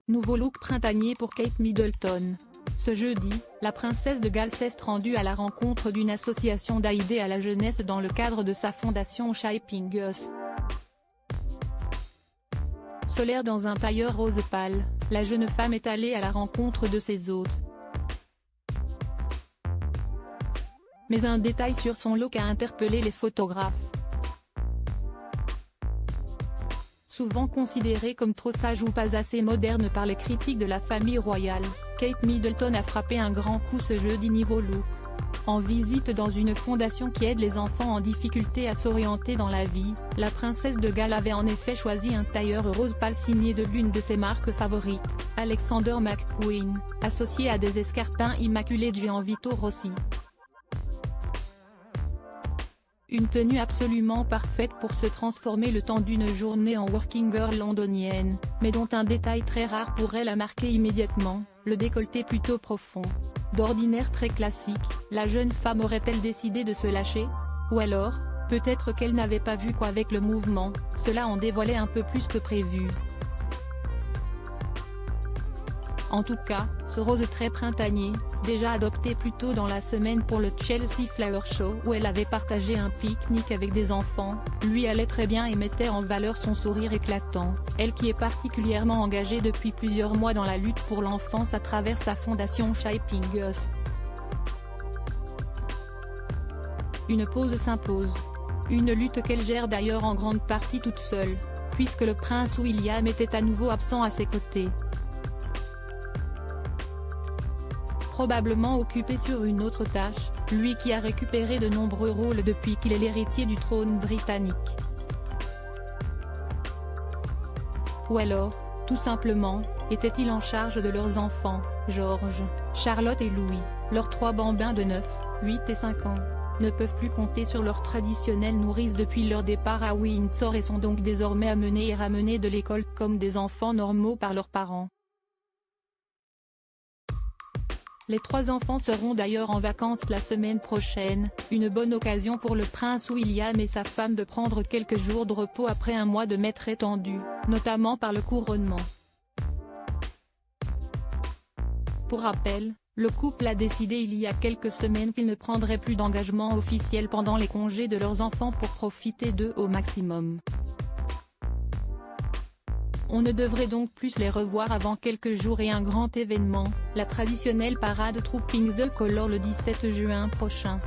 Nouveau look printanier pour Kate Middleton. Ce jeudi, la princesse de Galles s'est rendue à la rencontre d'une association d'aide à la jeunesse dans le cadre de sa fondation Shaping Us. Solaire dans un tailleur rose pâle, la jeune femme est allée à la rencontre de ses hôtes. Mais un détail sur son look a interpellé les photographes. Souvent considérée comme trop sage ou pas assez moderne par les critiques de la famille royale, Kate Middleton a frappé un grand coup ce jeudi niveau look. En visite dans une fondation qui aide les enfants en difficulté à s'orienter dans la vie, la princesse de Galles avait en effet choisi un tailleur rose pâle signé de l'une de ses marques favorites, Alexander McQueen, associé à des escarpins immaculés de Gianvito Rossi. Une tenue absolument parfaite pour se transformer le temps d'une journée en working girl londonienne, mais dont un détail très rare pour elle a marqué immédiatement, le décolleté plutôt profond. D'ordinaire très classique, la jeune femme aurait-elle décidé de se lâcher? Ou alors, peut-être qu'elle n'avait pas vu qu'avec le mouvement, cela en dévoilait un peu plus que prévu. En tout cas, ce rose très printanier, déjà adopté plus tôt dans la semaine pour le Chelsea Flower Show où elle avait partagé un pique-nique avec des enfants, lui allait très bien et mettait en valeur son sourire éclatant, elle qui est particulièrement engagée depuis plusieurs mois dans la lutte pour l'enfance à travers sa fondation Shaping Us. Une pause s'impose. Une lutte qu'elle gère d'ailleurs en grande partie toute seule, puisque le prince William était à nouveau absent à ses côtés. Probablement occupé sur une autre tâche, lui qui a récupéré de nombreux rôles depuis qu'il est l'héritier du trône britannique. Ou alors, tout simplement, était-il en charge de leurs enfants, George, Charlotte et Louis, leurs 3 bambins de 9, 8 et 5 ans, ne peuvent plus compter sur leur traditionnelle nourrice depuis leur départ à Windsor et sont donc désormais amenés et ramenés de l'école comme des enfants normaux par leurs parents. Les 3 enfants seront d'ailleurs en vacances la semaine prochaine, une bonne occasion pour le prince William et sa femme de prendre quelques jours de repos après un mois de maître étendu, notamment par le couronnement. Pour rappel, le couple a décidé il y a quelques semaines qu'ils ne prendraient plus d'engagement officiel pendant les congés de leurs enfants pour profiter d'eux au maximum. On ne devrait donc plus les revoir avant quelques jours et un grand événement, la traditionnelle parade Trooping the Colour le 17 juin prochain.